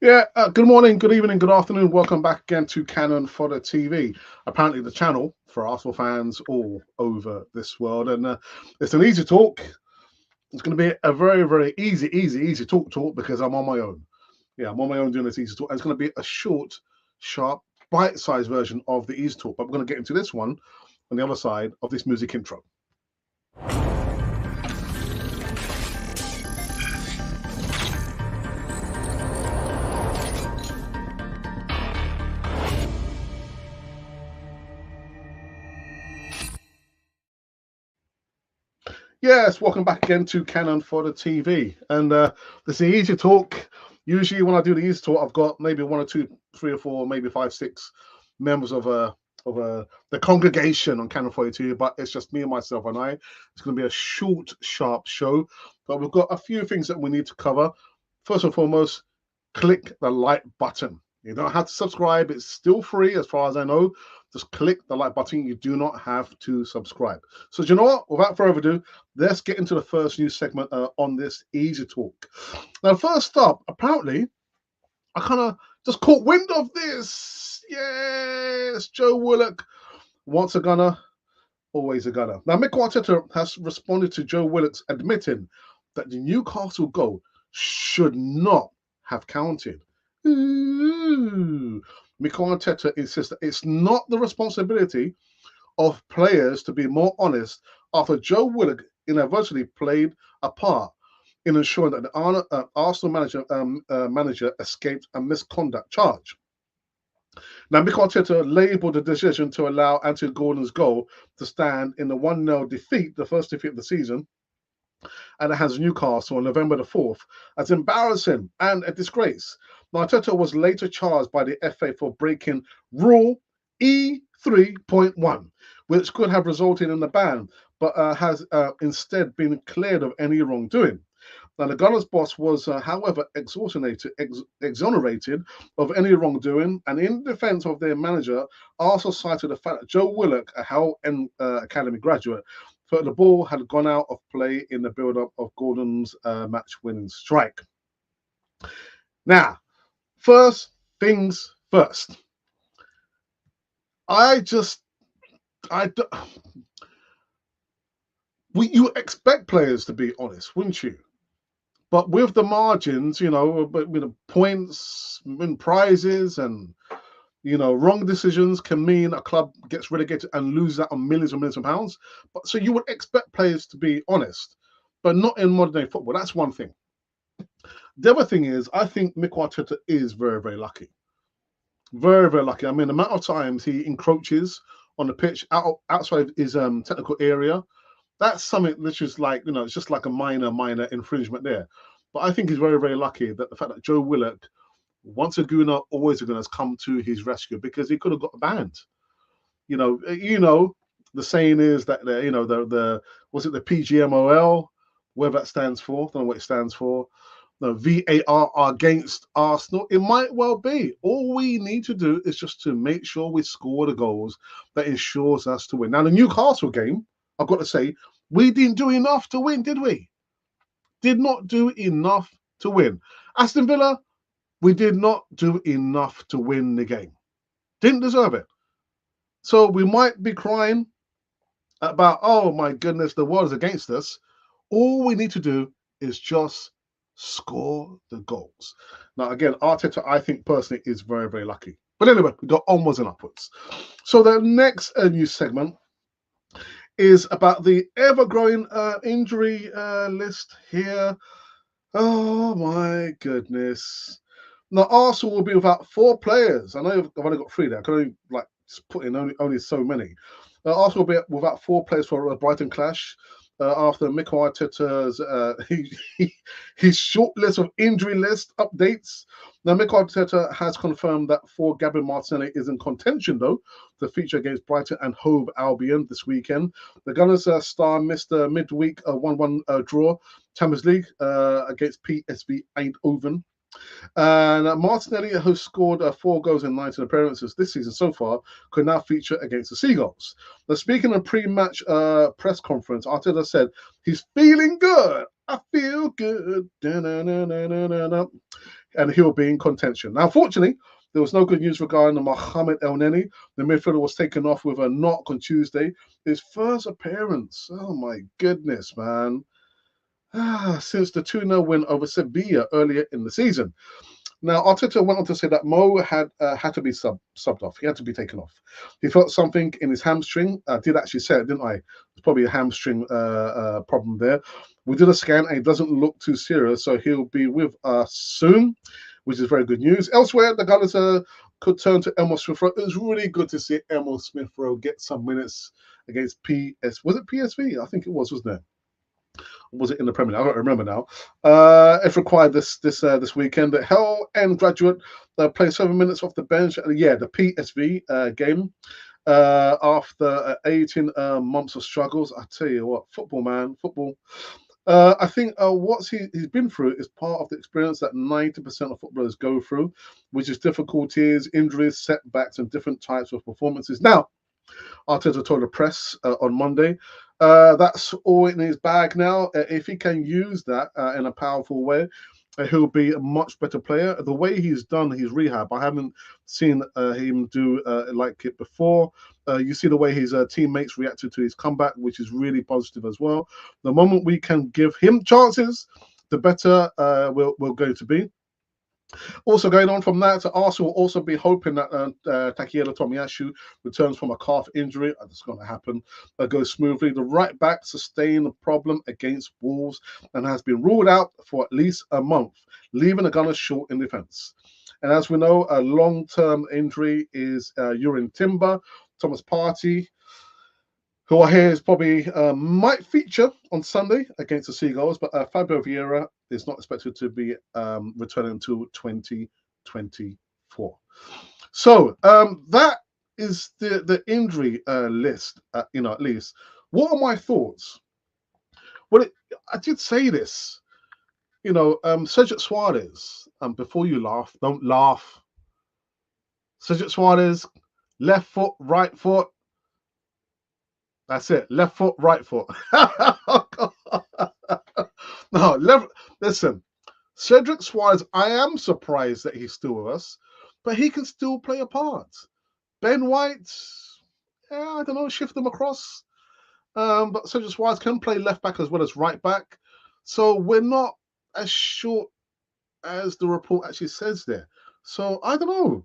Yeah, good morning, good evening, good afternoon. Welcome back again to Cannon Fodder TV. Apparently, the channel for Arsenal fans all over this world, and it's an easy talk. It's going to be a very, very easy talk because I'm on my own. Yeah, I'm on my own doing this easy talk. And it's going to be a short, sharp, bite-sized version of the easy talk. But we're going to get into this one on the other side of this music intro. Yes, welcome back again to Cannon Fodder TV. And this is easy talk. Usually, when I do the easy talk, I've got maybe one or two, three or four, maybe five, six members of the congregation on Cannon Fodder TV. But it's just me and myself and I. It's going to be a short, sharp show. But we've got a few things that we need to cover. First and foremost, click the like button. You don't have to subscribe. It's still free as far as I know. Just click the like button. You do not have to subscribe. So do you know what? Without further ado, let's get into the first news segment on this Easy Talk. Now, first up, apparently, I kind of just caught wind of this. Yes, Joe Willock, once a gunner, always a gunner. Now, Mikel Arteta has responded to Joe Willock's admitting that the Newcastle goal should not have counted. Ooh. Mikel Arteta insists that it's not the responsibility of players to be more honest after Joe Willock inadvertently played a part in ensuring that the Arsenal manager escaped a misconduct charge. Now, Mikel Arteta labelled the decision to allow Anthony Gordon's goal to stand in the 1-0 defeat, the first defeat of the season, and it has Newcastle on November the 4th, as embarrassing and a disgrace. Now, Arteta was later charged by the FA for breaking Rule E3.1, which could have resulted in a ban, but has instead been cleared of any wrongdoing. Now, the Gunners' boss was, however, exonerated of any wrongdoing, and in defence of their manager, also cited the fact that Joe Willock, a Hull Academy graduate, thought the ball had gone out of play in the build-up of Gordon's match-winning strike. Now, first things first. You expect players to be honest, wouldn't you? But with the margins, with the points, win prizes, and wrong decisions can mean a club gets relegated and loses out on millions and millions of pounds. But so you would expect players to be honest, but not in modern day football. That's one thing. The other thing is, I think Mikel Arteta is very, very lucky. Very, very lucky. I mean, the amount of times he encroaches on the pitch outside his technical area, that's something which is like, it's just like a minor infringement there. But I think he's very, very lucky that the fact that Joe Willock, once a Gooner, always a Gooner, has come to his rescue, because he could have got banned. The saying is that the was it the PGMOL, whatever that stands for? I don't know what it stands for. No, VAR against Arsenal. It might well be. All we need to do is just to make sure we score the goals that ensures us to win. Now, the Newcastle game, I've got to say, we didn't do enough to win, did we? Did not do enough to win. Aston Villa, we did not do enough to win the game. Didn't deserve it. So we might be crying about, oh my goodness, the world is against us. All we need to do is just score the goals. Now, again, Arteta, I think personally, is very, very lucky. But anyway, we got onwards and upwards. So the next news segment is about the ever-growing injury list here. Oh my goodness. Now, Arsenal will be without 4 players. I know I've only got 3 there. I can only put in only so many. Arsenal will be without 4 players for a Brighton clash after Mikel Arteta's his short list of injury list updates. Now, Mikel Arteta has confirmed that for Gabriel Martinelli is in contention, though, to feature against Brighton and Hove Albion this weekend. The Gunners star missed a midweek 1-1 draw Champions League against PSV Eindhoven. And Martinelli, who scored 4 goals in 19 appearances this season so far, could now feature against the Seagulls. Now, speaking of pre-match press conference, Arteta said he's feeling good. I feel good. Da-na-na-na-na-na. and he'll be in contention. Now, unfortunately, there was no good news regarding Mohamed El Neni. The midfielder was taken off with a knock on Tuesday. His first appearance. Oh my goodness, man. Since the 2-0 win over Sevilla earlier in the season. Now, Arteta went on to say that Mo had to be subbed off. He had to be taken off. He felt something in his hamstring. I did actually say it, didn't I? It's probably a hamstring problem there. We did a scan and it doesn't look too serious, so he'll be with us soon, which is very good news. Elsewhere, the Gunners could turn to Emil Smith-Rowe. It was really good to see Emil Smith-Rowe get some minutes against Was it PSV? I think it was, wasn't it? Was it in the Premier League? I don't remember now. If required this weekend, the Hell End graduate played 7 minutes off the bench. The PSV game after 18 months of struggles. I tell you what, football, man, football. I think what he's been through is part of the experience that 90% of footballers go through, which is difficulties, injuries, setbacks, and different types of performances. Now, Arteta told the press on Monday, that's all in his bag now. If he can use that in a powerful way, he'll be a much better player. The way he's done his rehab, I haven't seen him do like it before. You see the way his teammates reacted to his comeback, which is really positive as well. The moment we can give him chances, the better we're going to be. Also going on from that, Arsenal will also be hoping that Takehiro Tomiyasu returns from a calf injury. That's going to happen. Goes smoothly. The right back sustained a problem against Wolves and has been ruled out for at least a month, leaving the Gunners short in defence. And as we know, a long-term injury is Jurrien Timber, Thomas Partey, who I hear is probably might feature on Sunday against the Seagulls, but Fabio Vieira is not expected to be returning until 2024. So that is the injury list, at least. What are my thoughts? Well, I did say this. Cedric Suarez, before you laugh, don't laugh. Cedric Suarez, left foot, right foot. That's it. Left foot, right foot. No, listen. Cedric Suarez, I am surprised that he's still with us, but he can still play a part. Ben White, I don't know, shift them across. But Cedric Suarez can play left back as well as right back. So we're not as short as the report actually says there. So I don't know.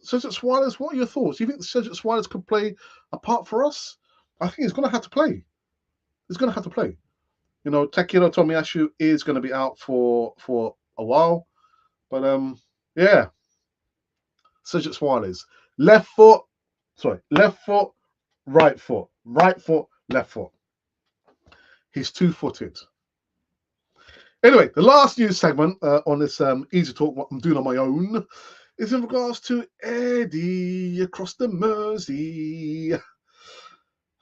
Cedric Suarez, what are your thoughts? Do you think Cedric Suarez could play a part for us? I think he's going to have to play. He's going to have to play. Takehiro Tomiyasu is going to be out for a while. But, yeah. Cedric Suarez. Left foot, right foot. Right foot, left foot. He's two-footed. Anyway, the last news segment on this Easy Talk, what I'm doing on my own, is in regards to Eddie across the Mersey.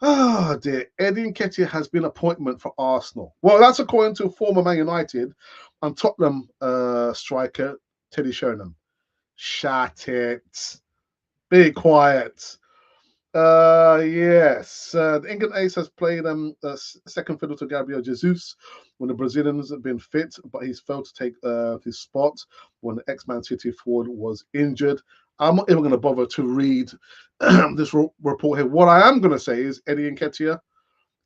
Oh dear, Eddie Nketiah has been appointment for Arsenal. Well, that's according to former Man United and Tottenham striker Teddy Sheringham. Shut it. Be quiet. Yes, the England ace has played second fiddle to Gabriel Jesus when the Brazilians have been fit, but he's failed to take his spot when the ex-Man City forward was injured. I'm not even going to bother to read this report here. What I am going to say is, Eddie Nketiah,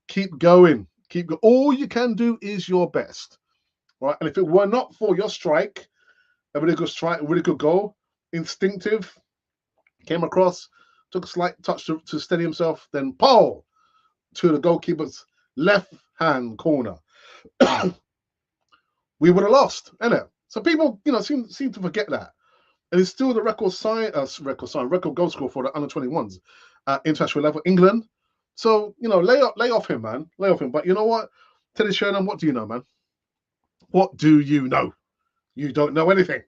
keep going. All you can do is your best. Right? And if it were not for your strike, a really good strike, a really good goal, instinctive, came across, took a slight touch to steady himself, then Paul to the goalkeeper's left-hand corner. We would have lost, innit? So people, seem to forget that. And it's still the record goal scorer for the under-21s international level, England. So, lay off him, man. Lay off him. But you know what? Teddy Sheringham, what do you know, man? What do you know? You don't know anything.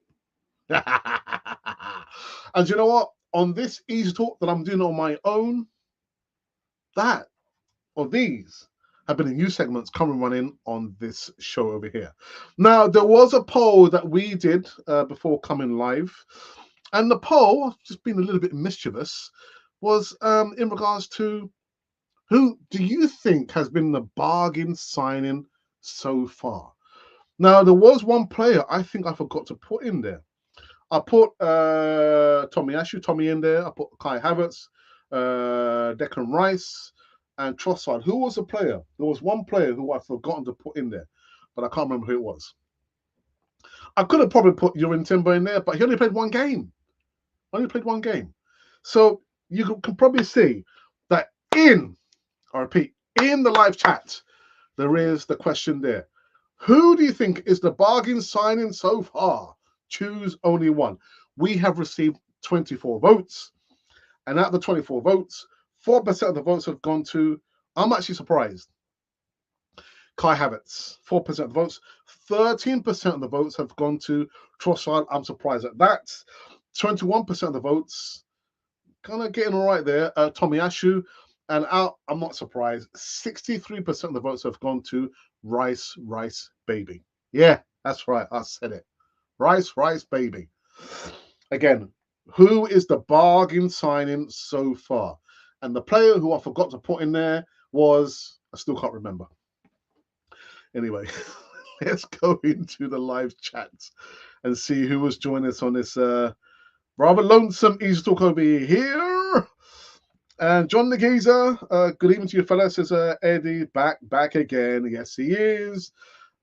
And you know what? On this Easy Talk that I'm doing on my own, these have been the new segments coming running on this show over here. Now, there was a poll that we did before coming live, and the poll, just being a little bit mischievous, was in regards to who do you think has been the bargain signing so far? Now, there was one player I think I forgot to put in there. I put Tomi in there. I put Kai Havertz, Declan Rice, and Trossard. Who was the player? There was one player who I've forgotten to put in there, but I can't remember who it was. I could have probably put Jurrien Timber in there, but he only played one game. So you can probably see that I repeat, in the live chat, there is the question there. Who do you think is the bargain signing so far? Choose only one. We have received 24 votes. And out of the 24 votes, 4% of the votes have gone to, I'm actually surprised, Kai Havertz. 4% of the votes. 13% of the votes have gone to Trossard. I'm surprised at that. 21% of the votes, kind of getting all right there, Tomiyasu. And out, I'm not surprised, 63% of the votes have gone to Rice Baby. Yeah, that's right. I said it. Rice Baby. Again, who is the bargain signing so far? And the player who I forgot to put in there was, I still can't remember. Anyway, let's go into the live chat and see who was joining us on this rather lonesome Easy Talk over here. And John the Geezer, good evening to you fellas. Says Eddie back again. Yes, he is.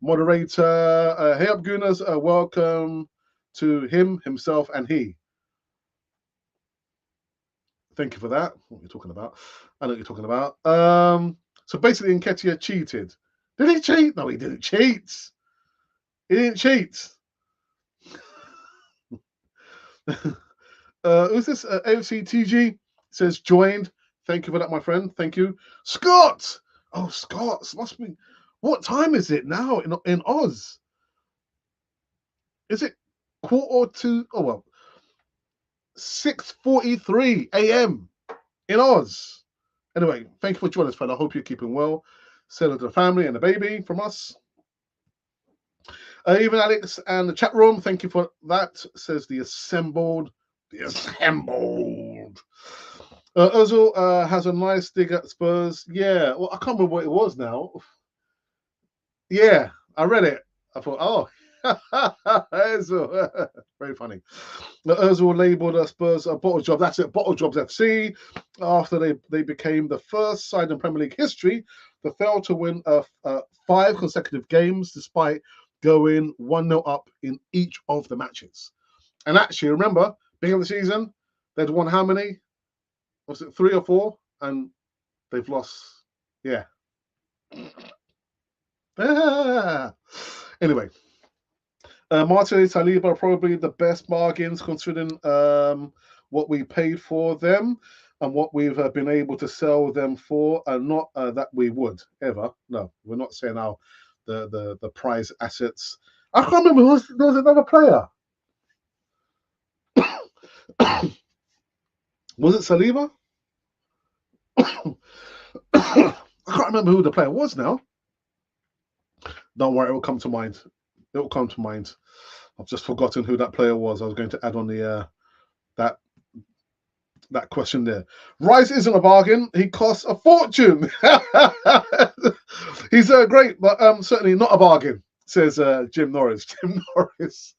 Moderator, hey up Gooners, welcome to him, himself, and he. Thank you for that. What are you talking about? I know what you're talking about. So basically, NKETIAH cheated. Did he cheat? No, he didn't cheat. He didn't cheat. Who's this? AFCTG says joined. Thank you for that, my friend. Thank you. Scott! Oh, Scott. Must be. What time is it now in Oz? Is it 1:45? Oh, well. 6:43 a.m. in Oz. Anyway, thank you for joining us, fella. I hope you're keeping well. Say hello to the family and the baby from us. Even Alex and the chat room, thank you for that, says the assembled. Ozil has a nice dig at Spurs. Yeah, well, I can't remember what it was now. Yeah, I read it. I thought, oh, Ozil. Very funny. Ozil labelled Spurs a bottle job. That's it, bottle jobs FC. After they became the first side in Premier League history to fail to win 5 consecutive games despite going 1-0 up in each of the matches. And actually, remember, beginning of the season, they'd won how many? Was it 3 or 4? And they've lost. Yeah. Anyway, Martinez, Saliba are probably the best bargains considering what we paid for them and what we've been able to sell them for, and not that we would ever. No, we're not saying our the prize assets. I can't remember. There was another player. Was it Saliba? I can't remember who the player was now. Don't worry, it will come to mind. It will come to mind. I've just forgotten who that player was. I was going to add on the that question there. Rice isn't a bargain. He costs a fortune. He's great, but certainly not a bargain, says Jim Norris. Jim Norris.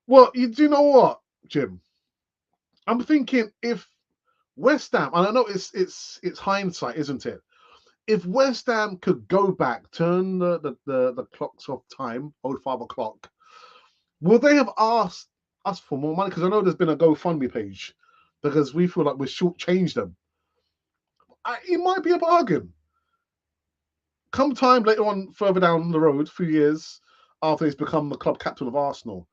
Well, you do know what, Jim? I'm thinking if West Ham, and I know it's hindsight, isn't it? If West Ham could go back, turn the clocks of time, old 5 o'clock, will they have asked us for more money? Because I know there's been a GoFundMe page because we feel like we've shortchanged them. It might be a bargain. Come time later on, further down the road, a few years after he's become the club captain of Arsenal,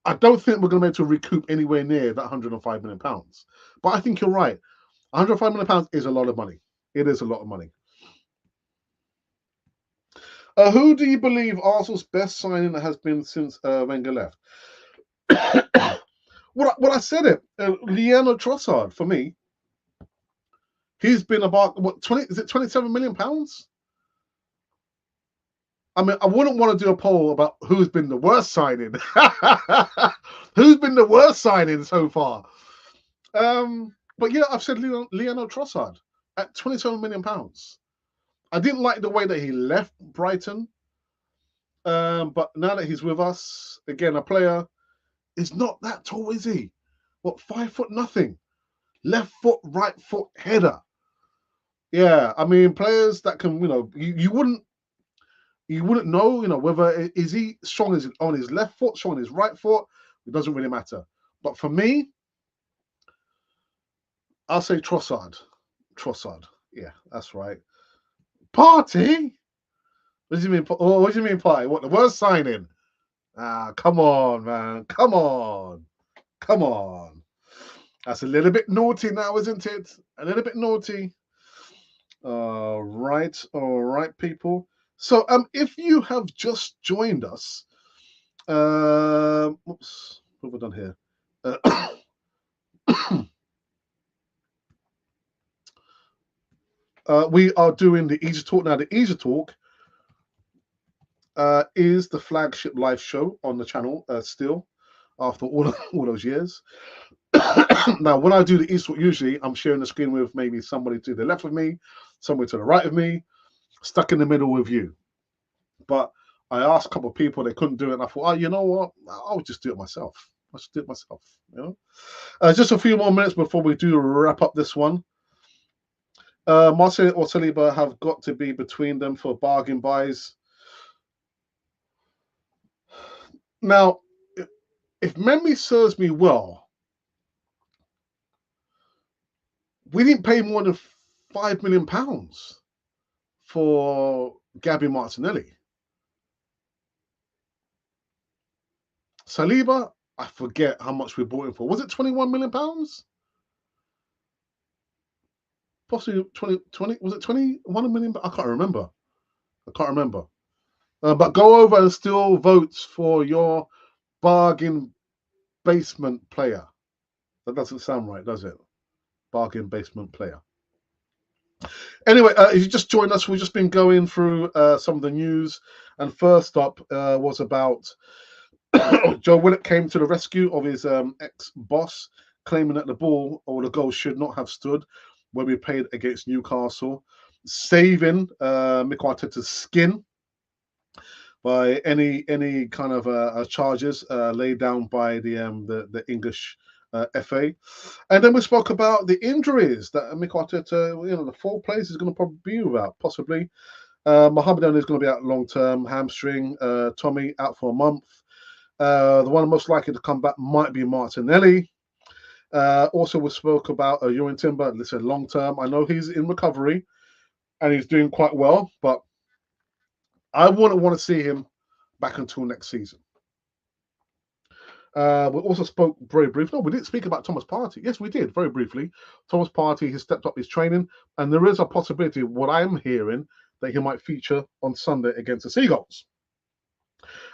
I don't think we're going to be able to recoup anywhere near that £105 million. But I think you're right. £105 million is a lot of money. It is a lot of money. Who do you believe Arsenal's best signing has been since Wenger left? Well, I said it. Leandro Trossard, for me. He's been about, what, 20? Is it £27 million? I mean, I wouldn't want to do a poll about who's been the worst signing. Who's been the worst signing so far? But yeah, I've said Leandro Trossard at £27 million. I didn't like the way that he left Brighton. But now that he's with us, again, a player is not that tall, is he? What, 5 foot nothing? Left foot, right foot header. Yeah, I mean, players that can, you wouldn't know, whether is he strong on his left foot, strong on his right foot. It doesn't really matter. But for me, I'll say Trossard. Trossard. Yeah, that's right. Party? What do you mean? Oh, what do you mean party? What, the worst signing? Ah, come on, man. Come on. Come on. That's a little bit naughty now, isn't it? A little bit naughty. All right, people. So, if you have just joined us, oops, what have we done here? We are doing the Easy Talk now. The Easy Talk is the flagship live show on the channel still after all those years. Now, when I do the Easy Talk, usually I'm sharing the screen with maybe somebody to the left of me, somebody to the right of me, stuck in the middle with you. But I asked a couple of people, they couldn't do it, and I thought, oh, you know what? I'll just do it myself. I'll just do it myself. Just a few more minutes before we do wrap up this one. Marseille or Saliba have got to be between them for bargain buys. Now, if memory serves me well, we didn't pay more than £5 million for Gabby Martinelli. Saliba, I forget how much we bought him for. Was it £21 million? Possibly 20, was it 21 million? I can't remember. But go over and still vote for your bargain basement player. That doesn't sound right, does it? Bargain basement player. Anyway, if you just joined us, we've just been going through some of the news. And first up was about Joe Willock came to the rescue of his ex-boss, claiming that the ball or the goal should not have stood when we played against Newcastle, saving Mikel Arteta's skin by any kind of charges laid down by the English FA. And then we spoke about the injuries that Mikel Arteta, the 4 players is going to probably be without, possibly. Mohamed is going to be out long-term, hamstring. Tomi out for a month. The one most likely to come back might be Martinelli. Also, we spoke about Jurrien Timber. Listen, long-term, I know he's in recovery and he's doing quite well, but I wouldn't want to see him back until next season. We also spoke very briefly. No, we didn't speak about Thomas Partey. Yes, we did, very briefly. Thomas Partey has stepped up his training, and there is a possibility, what I'm hearing, that he might feature on Sunday against the Seagulls.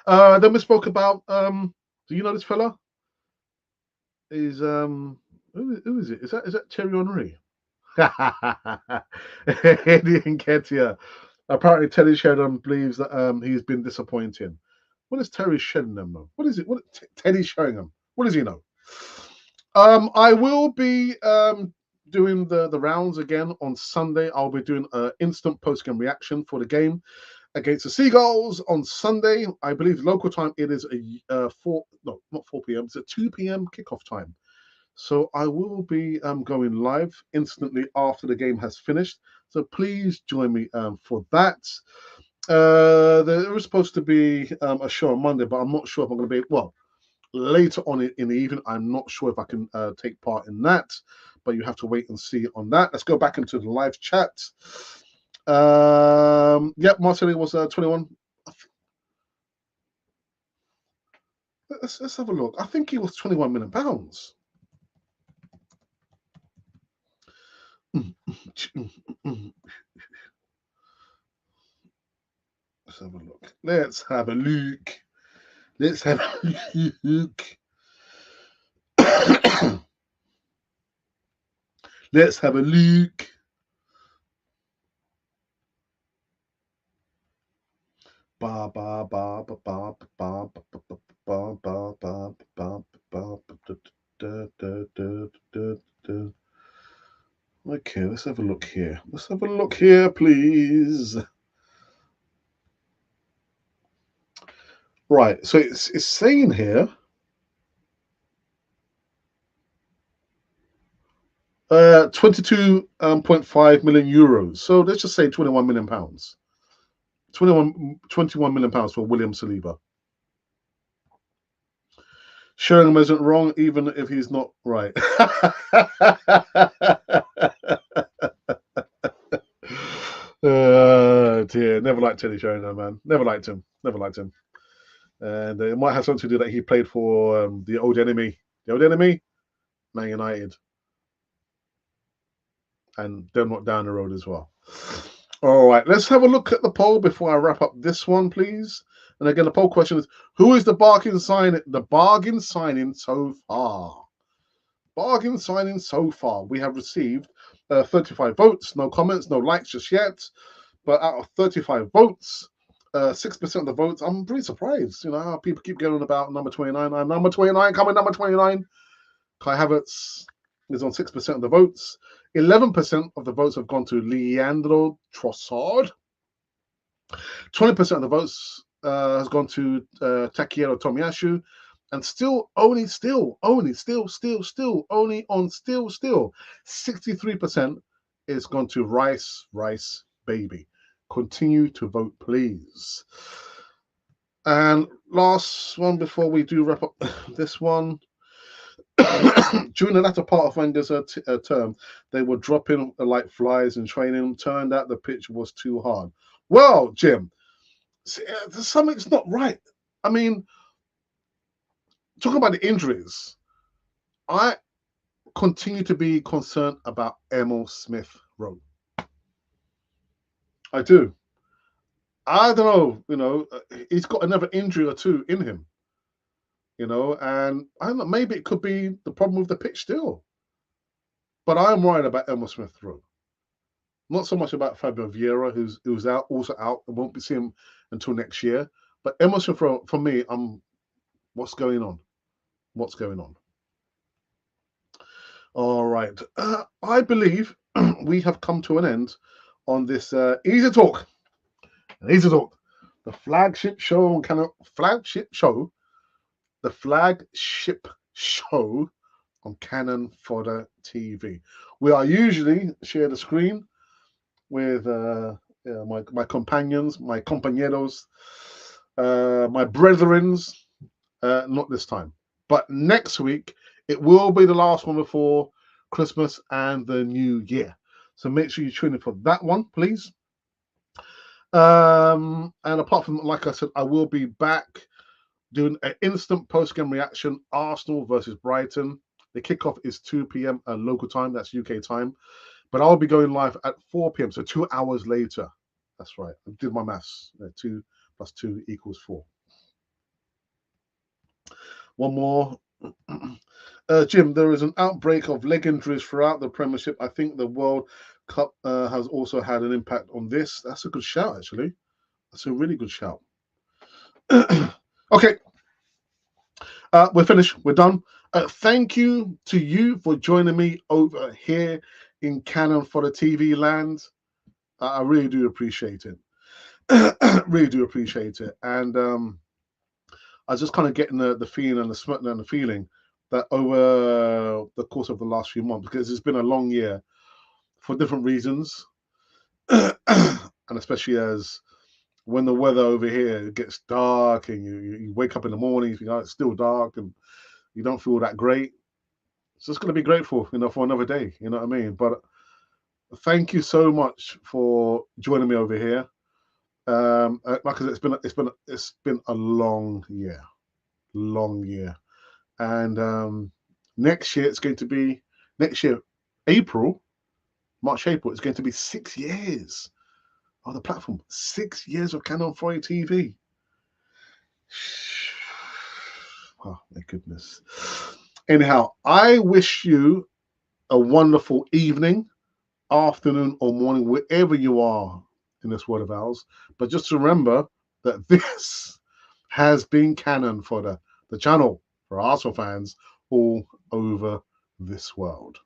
Then we spoke about, do you know this fella? Is who is it? Is that Thierry Henry? Eddie NKETIAH. Apparently, Teddy Sheringham believes that he's been disappointing. What is Terry Sheringham know? What is it? What Teddy Sheringham? What does he know? I will be doing the rounds again on Sunday. I'll be doing an instant post-game reaction for the game against the Seagulls on Sunday. I believe local time it is not 4 p.m. It's a 2 p.m. kickoff time. So I will be going live instantly after the game has finished. So please join me for that. There was supposed to be a show on Monday, but I'm not sure if I'm going to be, later on in the evening. I'm not sure if I can take part in that, but you have to wait and see on that. Let's go back into the live chat. Yep, Martinelli was 21. Let's have a look. I think he was £21 million. Let's have a look. Let's have a look. Let's have a look. Let's have a look. Ba ba ba ba ba ba ba ba ba ba ba ba. Okay, let's have a look here. Let's have a look here, please. Right. So it's saying here 22.5 million euros. So let's just say 21 million pounds. 21 million pounds for William Saliba. Sheringham isn't wrong, even if he's not right. Dear, never liked Teddy Sheringham, man. Never liked him. Never liked him. And it might have something to do that he played for the old enemy. The old enemy, Man United, and Denmark down the road as well. All right, let's have a look at the poll before I wrap up this one, please. And again, the poll question is: who is the bargain signing? The bargain signing so far. Bargain signing so far. We have received 35 votes. No comments, no likes just yet. But out of 35 votes, 6% of the votes. I'm pretty surprised. You know how people keep going on about number 29. Number 29 coming. Number 29. Kai Havertz is on 6% of the votes. 11% of the votes have gone to Leandro Trossard. 20% of the votes has gone to Takeru Tomiyasu. And still, only on 63% is gone to Rice Baby. Continue to vote, please. And last one before we do wrap up this one. During the latter part of Wenger's term, they were dropping like flies in training. Turned out the pitch was too hard. Well, Jim, something's not right. I mean, talking about the injuries, I continue to be concerned about Emil Smith Rowe. I do. I don't know, he's got another injury or two in him, and I don't know, maybe it could be the problem with the pitch still. But I'm worried about Emil Smith Rowe. Not so much about Fabio Vieira, who's also out and won't be seeing him until next year. But Emil Smith Rowe, for me, what's going on? What's going on? All right. I believe we have come to an end on this Easy Talk. Easy Talk. The flagship show on Canon. The flagship show on Canon Fodder TV. We are usually share the screen with my companions, my compañeros, my brethrens. Not this time, but next week it will be the last one before Christmas and the New Year. So make sure you tune in for that one, please. And apart from, like I said, I will be back doing an instant post-game reaction. Arsenal versus Brighton. The kickoff is 2 p.m. Local time. That's UK time. But I'll be going live at 4 p.m. So 2 hours later. That's right. I did my maths. 2 plus 2 equals 4. One more. Jim, there is an outbreak of leg injuries throughout the Premiership. I think the World Cup has also had an impact on this. That's a good shout, actually. That's a really good shout. Okay. We're finished. We're done. Thank you to you for joining me over here in Canon Fodder TV land. I really do appreciate it. Really do appreciate it. And I was just kind of getting the feeling and the feeling that over the course of the last few months, because it's been a long year for different reasons, and especially as when the weather over here gets dark and you wake up in the morning, it's still dark and you don't feel that great. It's just going to be grateful, for another day. You know what I mean? But thank you so much for joining me over here. Like I said, it's been a long year, and next year it's going to be March, April. It's going to be 6 years on the platform. 6 years of Canon Fodder TV. Oh my goodness. Anyhow, I wish you a wonderful evening, afternoon, or morning, wherever you are in this world of ours. But just remember that this has been Canon Fodder, the channel for Arsenal fans all over this world.